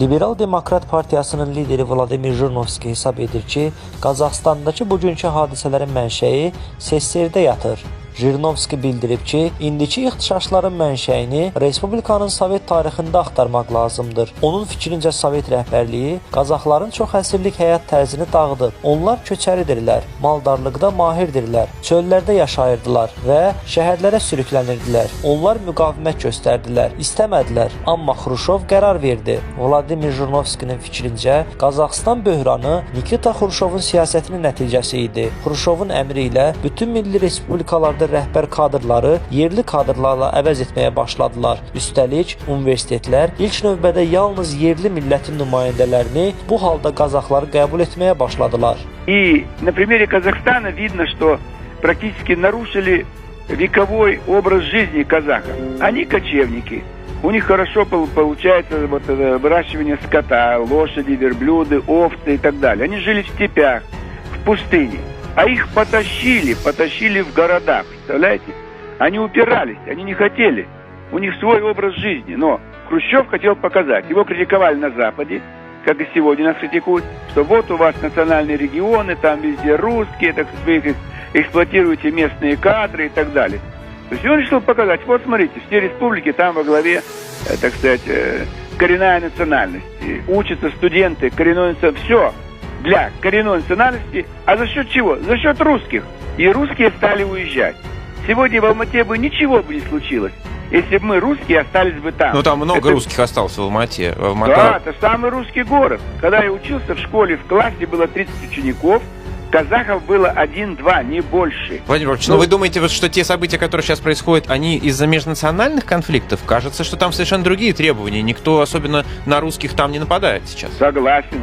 Liberal Demokrat Partiyasının lideri Vladimir Jirinovskiy hesab edir ki, Qazaxstandakı bugünkü hadisələrin mənşəyi SSR-də yatır. Jirinovskiy bildirib ki, indiki ixtişaşların mənşəyini Respublikanın Sovet tarixində axtarmaq lazımdır. Onun fikrincə Sovet rəhbərliyi Qazaxların çox əsrlik həyat tərzini dağıdıb. Onlar köçəridirlər, maldarlıqda mahirdirlər, çöllərdə yaşayırdılar və şəhərlərə sürüklənirdilər. Onlar müqavimət göstərdilər, istəmədilər. Amma Xruşov qərar verdi. Vladimir Jirinovskiyinin fikrincə, Qazaxstan böhranı Nikita Xruşovun siyasətinin nəticəsi idi. Xruşovun əmri ilə bütün milli respublikalarda rəhbər kadrları yerli kadrlarla əvəz etməyə başladılar. Üstəlik, universitetlər ilk növbədə yalnız yerli millətin nümayəndələrini, bu halda Qazaxları qəbul etməyə başladılar. И на примере Казахстана видно, что практически нарушили вековой образ жизни казахов. Они кочевники. У них хорошо получается выращивание скота, лошади, верблюды, овцы и так далее. Они жили в степях, в пустыне. А их потащили в города, представляете? Они упирались, они не хотели. У них свой образ жизни. Но Хрущев хотел показать. Его критиковали на Западе, как и сегодня нас критикуют, что вот у вас национальные регионы, там везде русские, так вы их эксплуатируете местные кадры и так далее. То есть он решил показать, вот смотрите, все республики, там во главе, так сказать, коренная национальность. Учатся студенты коренной национальности. Все. Для коренной национальности, а за счет чего? За счет русских. И русские стали уезжать. Сегодня в Алмате бы ничего бы не случилось, если бы мы, русские, остались бы там. Ну, там много русских осталось в Алмате. Да, это самый русский город. Когда я учился в школе, в классе было 30 учеников, казахов было 1-2, не больше. Владимир Владимирович, ну вы думаете, вот, что те события, которые сейчас происходят, они из-за межнациональных конфликтов? Кажется, что там совершенно другие требования. Никто особенно на русских там не нападает сейчас. Согласен.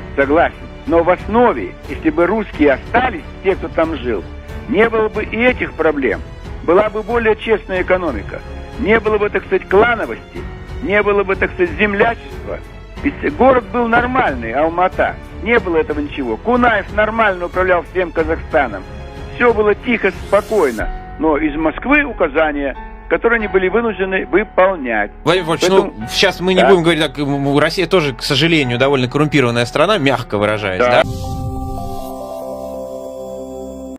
Но в основе, если бы русские остались, те, кто там жил, не было бы и этих проблем. Была бы более честная экономика. Не было бы, так сказать, клановости. Не было бы, так сказать, землячества. Ведь город был нормальный, Алмата. Не было этого ничего. Кунаев нормально управлял всем Казахстаном. Все было тихо, спокойно. Но из Москвы указания, которые они были вынуждены выполнять. Владимир Владимирович, поэтому... ну, сейчас мы не будем говорить так, Россия тоже, к сожалению, довольно коррумпированная страна, мягко выражаясь, да?